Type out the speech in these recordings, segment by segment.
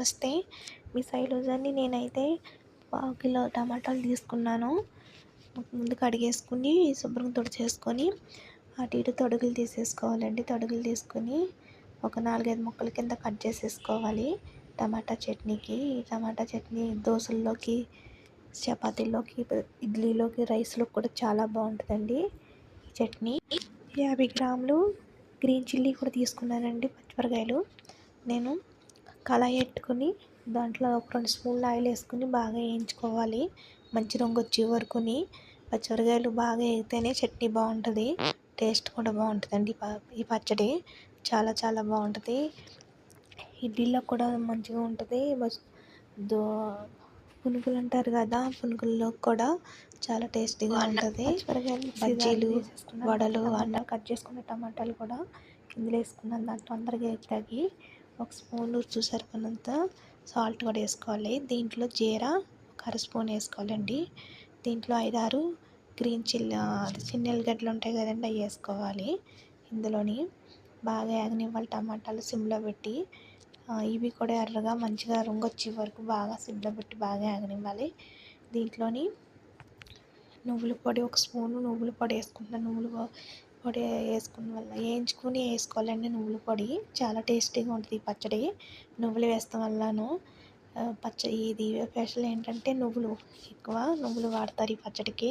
నమస్తే. మీ శైలజని. నేనైతే పావు కిలో టమాటాలు తీసుకున్నాను. ముందు కడిగేసుకుని శుభ్రంగా తుడిచేసుకొని అటు ఇటు తొడుగులు తీసేసుకోవాలండి. తొడుగులు తీసుకొని ఒక 4, 5 ముక్కల కింద కట్ చేసేసుకోవాలి టమాటా చట్నీకి. ఈ టమాటా చట్నీ దోసల్లోకి, చపాతీల్లోకి, ఇడ్లీలోకి, రైస్లోకి కూడా చాలా బాగుంటుందండి ఈ చట్నీ. 50 గ్రాములు గ్రీన్ చిల్లీ కూడా తీసుకున్నానండి. పచ్చిమిరకాయలు నేను కళాయి పెట్టుకుని దాంట్లో ఒక 2 స్పూన్ల ఆయిల్ వేసుకుని బాగా వేయించుకోవాలి. మంచి రంగు వచ్చే వరకుని. పచ్చిమిరకాయలు బాగా వేగితేనే చట్నీ బాగుంటుంది, టేస్ట్ కూడా బాగుంటుందండి. ఈ పచ్చడి చాలా చాలా బాగుంటుంది. ఇడ్లీలో కూడా మంచిగా ఉంటుంది. పునుగులు అంటారు కదా, పునుగుల్లో కూడా చాలా టేస్టీగా ఉంటుంది. పచ్చిమిరకాయలు, బజ్జీలు, వడలు, అన్నం కట్ చేసుకున్న టమాటాలు కూడా కిందలో వేసుకున్నాను. దాంట్లో తొందరగా తగ్గి ఒక స్పూన్ రుచి సరిపడినంత సాల్ట్ కూడా వేసుకోవాలి. దీంట్లో జీరా ఒక 1/2 స్పూన్ వేసుకోవాలండి. దీంట్లో 5-6 గ్రీన్ చిల్లీ చిన్న ఎల్లిగడ్డలు ఉంటాయి కదండి, అవి వేసుకోవాలి. ఇందులోని బాగా వేగనివ్వాలి. టమాటాలు సిమ్లో పెట్టి ఇవి కూడా ఎర్రగా మంచిగా రంగు వచ్చే వరకు బాగా సిమ్లో పెట్టి బాగా వేగనివ్వాలి. దీంట్లోని నువ్వుల పొడి 1 స్పూను నువ్వుల పొడి వేసుకుంటున్నాను. నువ్వుల పొడి వేసుకున్న వల్ల వేయించుకొని వేసుకోవాలండి. నువ్వుల పొడి చాలా టేస్టీగా ఉంటుంది ఈ పచ్చడి. నువ్వులు వేస్తాం వల్లను ఇది స్పెషల్ ఏంటంటే ఎక్కువ నువ్వులు వాడతారు ఈ పచ్చడికి.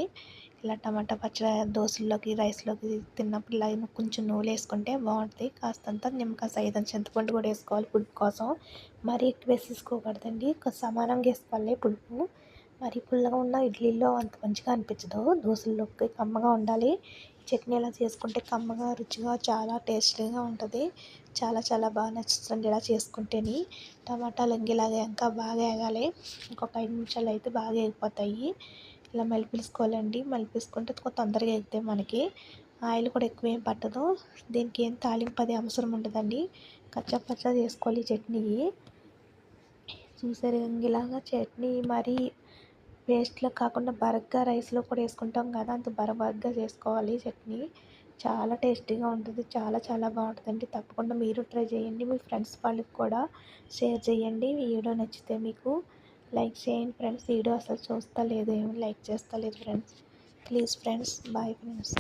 ఇలా టమాటా పచ్చడి దోశల్లోకి, రైస్లోకి తిన్నప్పుడు ఇలా కొంచెం నువ్వులు వేసుకుంటే బాగుంటుంది. కాస్తంత నిమ్మకాయ సైతం చింతపండు కూడా వేసుకోవాలి పులుపు కోసం. మరీ ఎక్కువ వేసేసుకోకూడదండి, సమానంగా వేసుకోవాలి పులుపు. మరి పుల్లగా ఉన్న ఇడ్లీలో అంత మంచిగా అనిపించదు. దోశల్లోకి కమ్మగా ఉండాలి. చట్నీ ఇలా చేసుకుంటే కమ్మగా, రుచిగా, చాలా టేస్టీగా ఉంటుంది. చాలా చాలా బాగా నచ్చుతుంది ఇలా చేసుకుంటేని. టమాటాలు ఇలాగే ఇంకా బాగా వేగాలి. ఇంకొక 5 నిమిషాలు అయితే బాగా వేగిపోతాయి. ఇలా మెలిపేసుకోవాలండి. మెలిపేసుకుంటే తొందరగా వేగుతాయి మనకి. ఆయిల్ కూడా ఎక్కువ ఏం పట్టదు. దీనికి ఏం తాలింపు అది అవసరం ఉండదండి. కచ్చా పచ్చా చేసుకోవాలి ఈ చట్నీ. చూసారు ఇలాగా చట్నీ మరి పేస్ట్లో కాకుండా బరగ్గా రైస్లో కూడా వేసుకుంటాం కదా, అంత బరబరగ్గా చేసుకోవాలి చట్నీ. చాలా టేస్టీగా ఉంటుంది. చాలా చాలా బాగుంటుందండి. తప్పకుండా మీరు ట్రై చేయండి. మీ ఫ్రెండ్స్ వాళ్ళకి కూడా షేర్ చేయండి. ఈ వీడియో నచ్చితే మీకు లైక్ చేయండి ఫ్రెండ్స్. వీడియో అసలు చూస్తా లేదు, ఏమి లైక్ చేస్తా లేదు friends. Please friends, bye friends.